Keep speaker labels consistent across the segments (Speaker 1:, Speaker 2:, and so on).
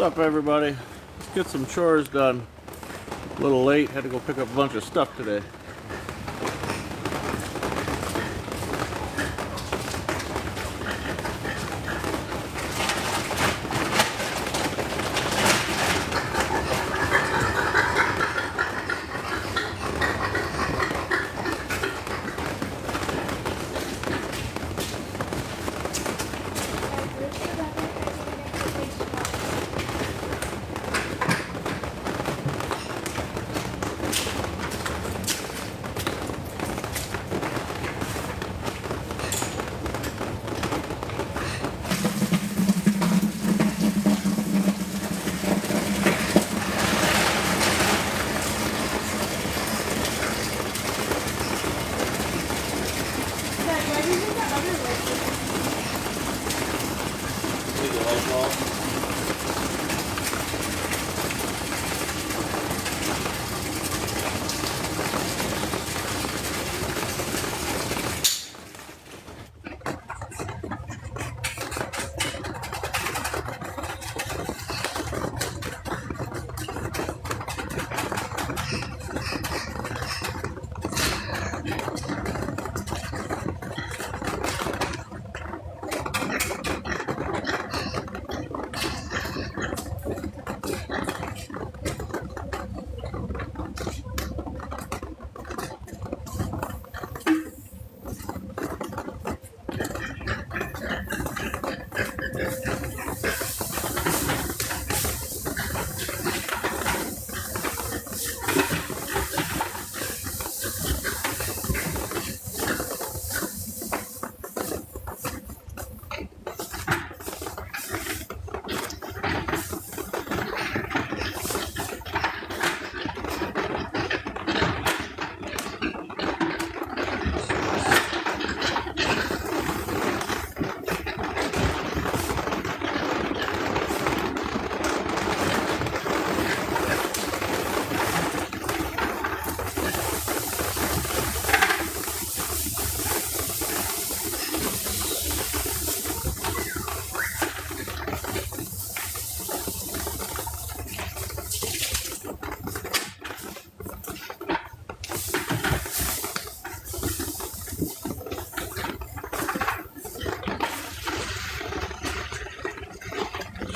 Speaker 1: What's up, everybody? Let's get some chores done. A little late, had to go pick up a bunch of stuff today.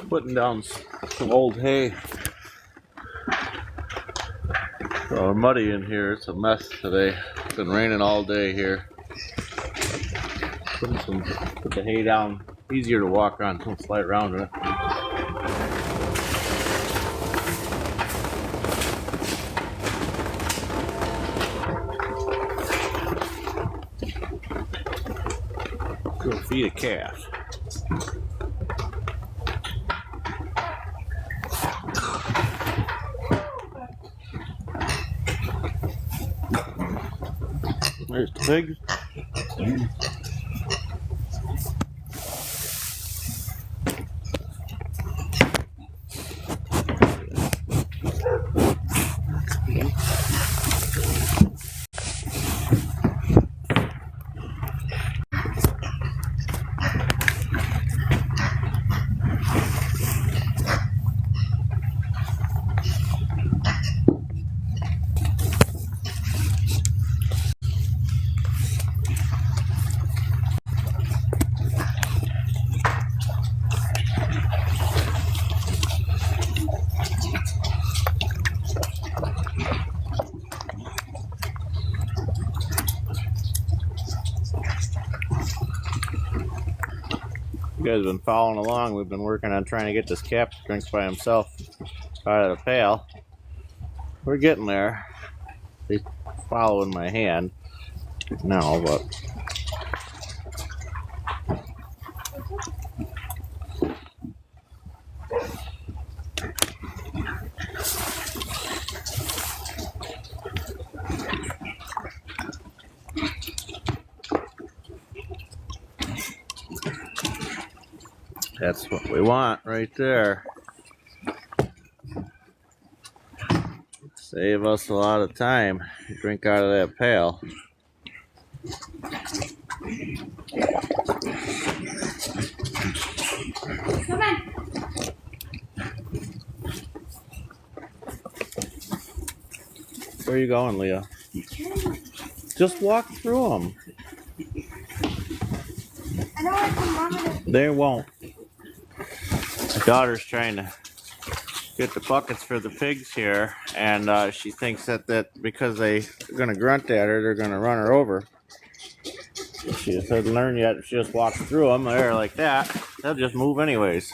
Speaker 1: Putting down some old hay. So muddy in here. It's a mess today. It's been raining all day here. Put the hay down. Easier to walk on. Don't slide around in it. Go feed a calf. There's the pigs. You guys have been following along. We've been working on trying to get this calf to drink by himself out of the pail. We're getting there. He's following my hand now, but that's what we want right there. Save us a lot of time. Drink out of that pail.
Speaker 2: Come on.
Speaker 1: Where are you going, Leah? Just walk through them.
Speaker 2: I know I can run it.
Speaker 1: They won't. My daughter's trying to get the buckets for the pigs here, and she thinks that because they're going to grunt at her, they're going to run her over. She hasn't learned yet. She just walks through them there like that. They'll just move anyways.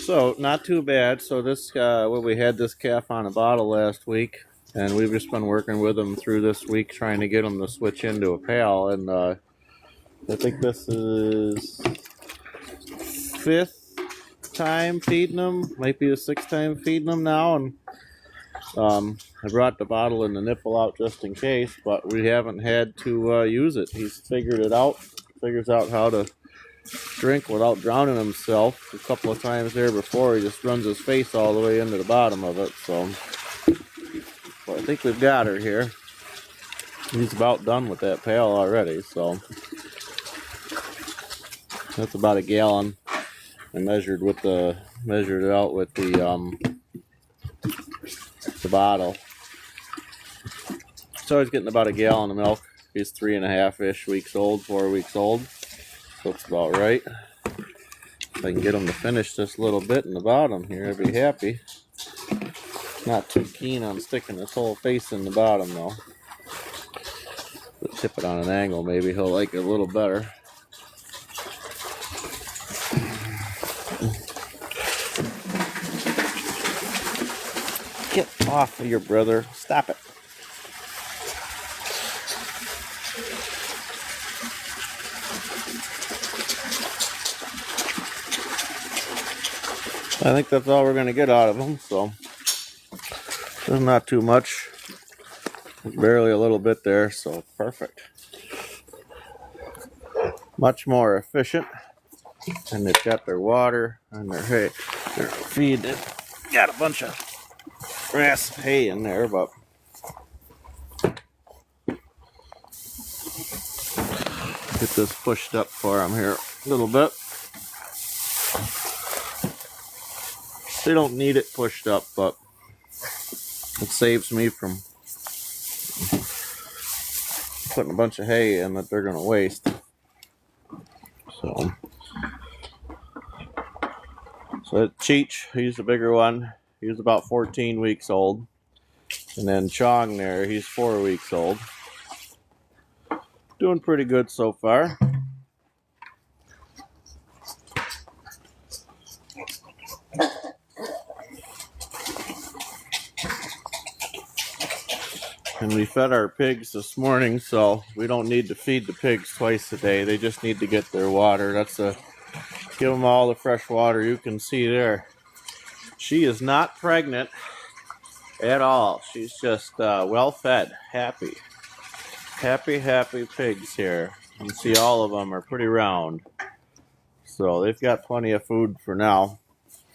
Speaker 1: So not too bad. So this, we had this calf on a bottle last week, and we've just been working with him through this week, trying to get him to switch into a pail. And I think this is 5th time feeding him, might be the 6th time feeding him now. And I brought the bottle and the nipple out just in case, but we haven't had to use it. He's figured it out, figures out how to drink without drowning himself. A couple of times there before, he just runs his face all the way into the bottom of it. So I think we've got her here. He's about done with that pail already, so that's about a gallon. I measured it out with the bottle. So he's getting about a gallon of milk. He's 3.5-ish weeks old, 4 weeks old. So it's about right. If I can get him to finish this little bit in the bottom here, I'd be happy. Not too keen on sticking his whole face in the bottom though. But tip it on an angle, maybe he'll like it a little better. Get off of your brother. Stop it. I think that's all we're going to get out of them, so there's not too much. Barely a little bit there, so perfect. Much more efficient. And they've got their water and their hay, their feed. They've got a bunch of grass hay in there, but get this pushed up for them here a little bit. They don't need it pushed up, but it saves me from putting a bunch of hay in that they're going to waste. So Cheech, he's the bigger one. He was about 14 weeks old. And then Chong there, he's 4 weeks old. Doing pretty good so far. And we fed our pigs this morning, so we don't need to feed the pigs twice a day. They just need to get their water. Give them all the fresh water you can see there. She is not pregnant at all. She's just well fed, happy. Happy pigs here. You can see all of them are pretty round. So they've got plenty of food for now.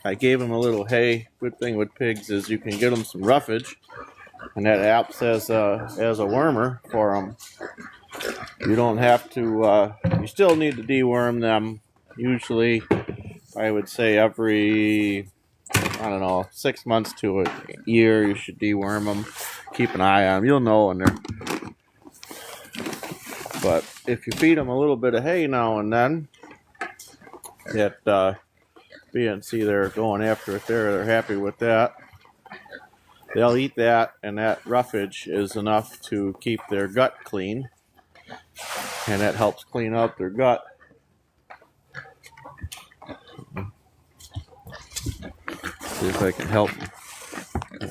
Speaker 1: I gave them a little hay. Good thing with pigs is you can get them some roughage. And that acts as a wormer for them. You don't have to, you still need to deworm them. Usually, I would say every, 6 months to a year, you should deworm them. Keep an eye on them. You'll know when they're. But if you feed them a little bit of hay now and then, see they're going after it there. They're happy with that. They'll eat that, and that roughage is enough to keep their gut clean. And that helps clean out their gut. See if I can help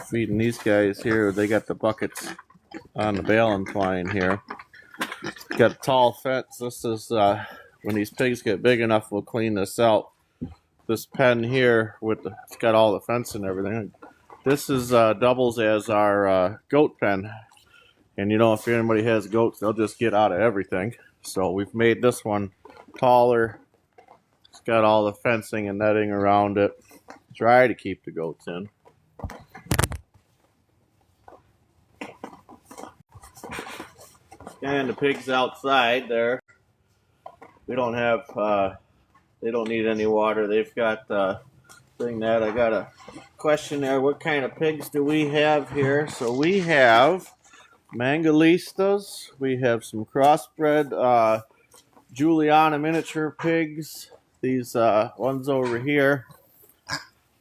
Speaker 1: feeding these guys here. They got the buckets on the baling twine here. Got a tall fence. This is when these pigs get big enough, we'll clean this out. this pen here with it's got all the fence and everything. This is doubles as our goat pen, and you know, if anybody has goats, they'll just get out of everything. So we've made this one taller. It's got all the fencing and netting around it. Try to keep the goats in. And the pigs outside there, we don't have, they don't need any water. They've got thing that I got a question there. What kind of pigs do we have here? So we have Mangalistas. We have some crossbred Juliana miniature pigs. These ones over here.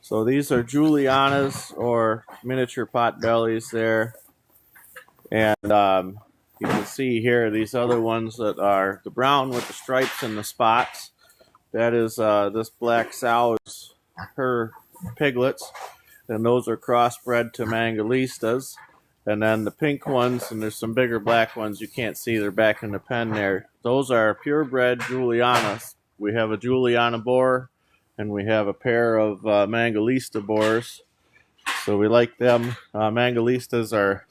Speaker 1: So these are Julianas or miniature potbellies there. And you can see here these other ones that are the brown with the stripes and the spots. That is this black sow is her piglets. And those are crossbred to Mangalistas. And then the pink ones, and there's some bigger black ones you can't see. They're back in the pen there. Those are purebred Julianas. We have a Juliana boar, and we have a pair of Mangalista boars. So we like them. Mangalistas are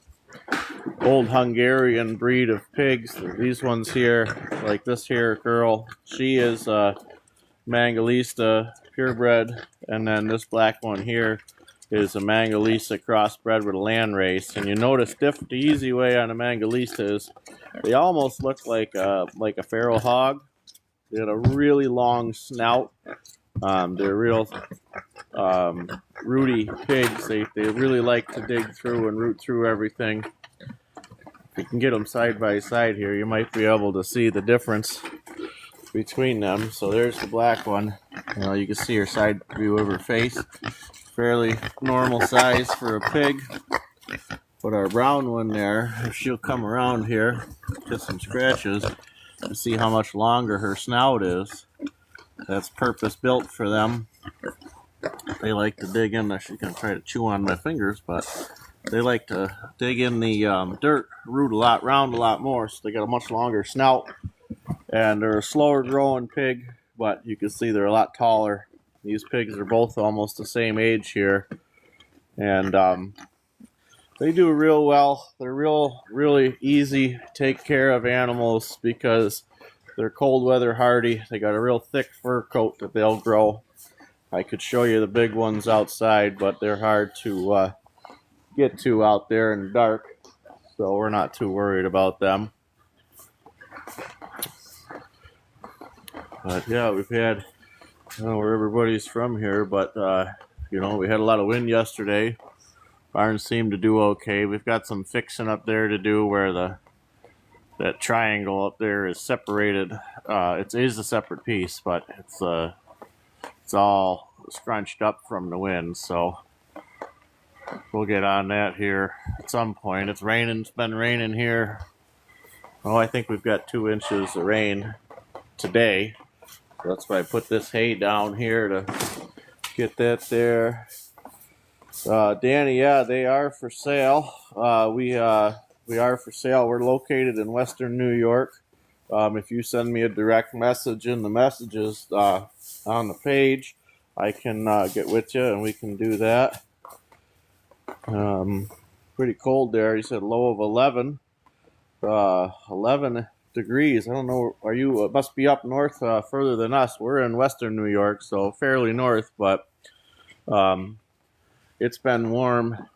Speaker 1: old Hungarian breed of pigs. These ones here, like this here girl, she is Mangalista purebred, and then this black one here is a Mangalisa crossbred with a landrace. And you notice the easy way on a Mangalisa is they almost look like a feral hog. They got a really long snout. They're real rooty pigs. They really like to dig through and root through everything. If you can get them side by side here, you might be able to see the difference between them. So there's the black one. You know, you can see her side view of her face. Fairly normal size for a pig. But our brown one there, if she'll come around here, get some scratches, to see how much longer her snout is. That's purpose built for them. They like to dig in there. She's going to try to chew on my fingers, but they like to dig in the dirt, root a lot, round a lot more, so they got a much longer snout. And they're a slower growing pig, but you can see they're a lot taller. These pigs are both almost the same age here. And they do real well. They're really easy to take care of animals because they're cold weather hardy. They got a real thick fur coat that they'll grow. I could show you the big ones outside, but they're hard to get to out there in the dark. So we're not too worried about them. But yeah, we've had, I don't know where everybody's from here, but you know, we had a lot of wind yesterday. Barns seem to do okay. We've got some fixing up there to do where that triangle up there is separated. It is a separate piece, but it's all scrunched up from the wind. So we'll get on that here at some point. It's raining. It's been raining here. Oh, I think we've got 2 inches of rain today. That's why I put this hay down here to get that there. Danny, yeah, they are for sale. We are for sale. We're located in Western New York. If you send me a direct message in the messages on the page, I can get with you and we can do that. Pretty cold there. You said low of 11. 11 degrees. I don't know. Are you? It must be up north further than us. We're in Western New York, so fairly north, but it's been warm.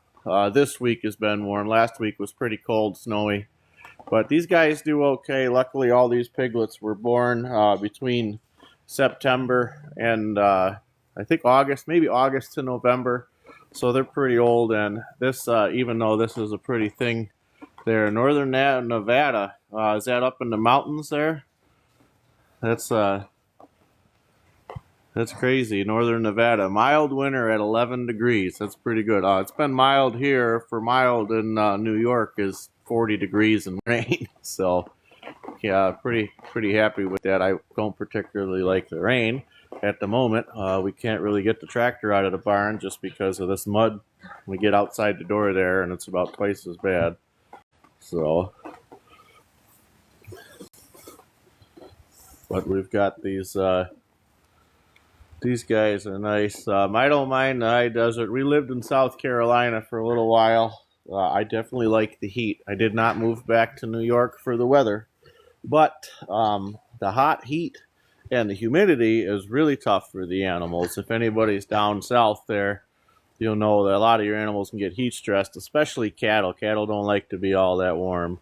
Speaker 1: This week has been warm. Last week was pretty cold, snowy. But these guys do okay. Luckily, all these piglets were born between September and I think August, maybe August to November. So they're pretty old. And this, even though this is a pretty thing there, northern Nevada, is that up in the mountains there? That's crazy. Northern Nevada. Mild winter at 11 degrees. That's pretty good. It's been mild here. For mild in New York is 40 degrees and rain. So, yeah, pretty happy with that. I don't particularly like the rain at the moment. We can't really get the tractor out of the barn just because of this mud. We get outside the door there and it's about twice as bad. So, but we've got these These guys are nice. I don't mind the high desert. We lived in South Carolina for a little while. I definitely like the heat. I did not move back to New York for the weather, but the hot heat and the humidity is really tough for the animals. If anybody's down south there, you'll know that a lot of your animals can get heat stressed, especially cattle. Cattle don't like to be all that warm.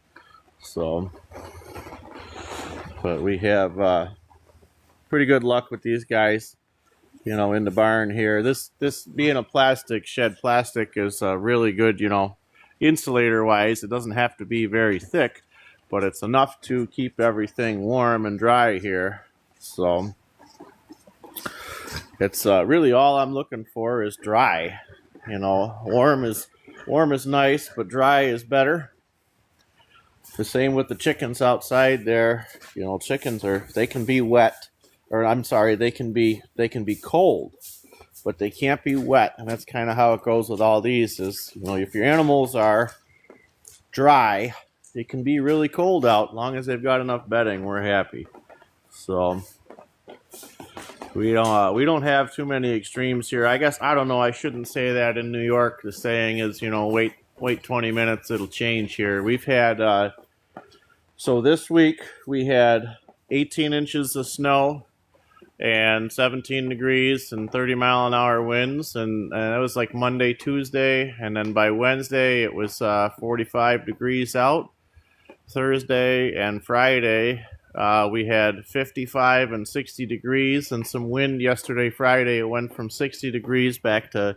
Speaker 1: So, but we have pretty good luck with these guys, you know, in the barn here. This being a plastic shed, plastic is really good, you know, insulator wise. It doesn't have to be very thick, but it's enough to keep everything warm and dry here. So it's really all I'm looking for is dry. You know, warm is nice, but dry is better. The same with the chickens outside there. You know, chickens they can be wet, or I'm sorry, they can be cold, but they can't be wet, and that's kind of how it goes with all these. Is, you know, if your animals are dry, it can be really cold out. As long as they've got enough bedding, we're happy. So we don't have too many extremes here. I guess, I don't know, I shouldn't say that in New York. The saying is, you know, wait 20 minutes, it'll change here. We've had so this week we had 18 inches of snow and 17 degrees and 30-mile-an-hour winds, and that was like Monday, Tuesday, and then by Wednesday it was 45 degrees out. Thursday and Friday we had 55 and 60 degrees and some wind yesterday. Friday it went from 60 degrees back to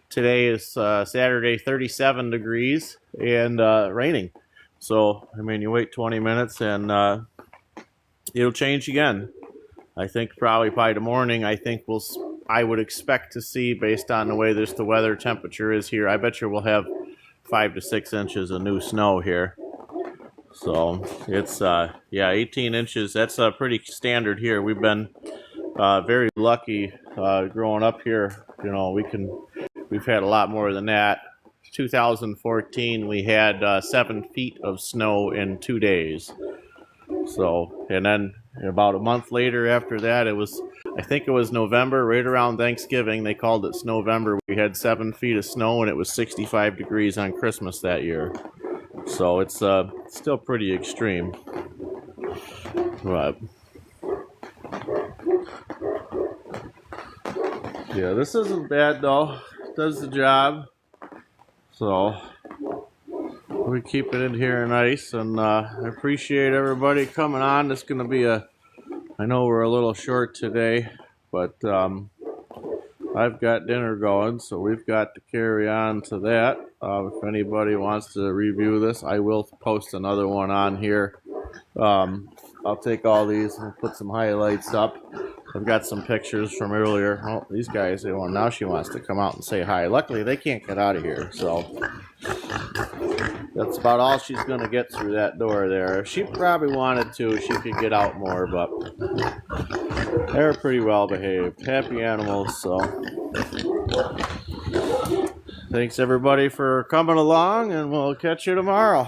Speaker 1: today is Saturday, 37 degrees and raining. So, I mean, you wait 20 minutes and it'll change again. I think probably by the morning, I would expect to see, based on the way the weather temperature is here, I bet you we'll have 5 to 6 inches of new snow here. So it's, 18 inches. That's pretty standard here. We've been very lucky growing up here. You know, we've had a lot more than that. 2014, we had 7 feet of snow in 2 days. So, and then about a month later after that, I think it was November, right around Thanksgiving, they called it Snowvember. We had 7 feet of snow and it was 65 degrees on Christmas that year. So it's still pretty extreme. But yeah, this isn't bad though. It does the job. So we keep it in here nice, and I appreciate everybody coming on. This is going to be I know we're a little short today, but I've got dinner going, so we've got to carry on to that. If anybody wants to review this, I will post another one on here. I'll take all these and put some highlights up. I've got some pictures from earlier. Oh, these guys, now she wants to come out and say hi. Luckily, they can't get out of here, so that's about all she's going to get through that door there. If she probably wanted to, she could get out more, but they're pretty well behaved. Happy animals, so thanks everybody for coming along, and we'll catch you tomorrow.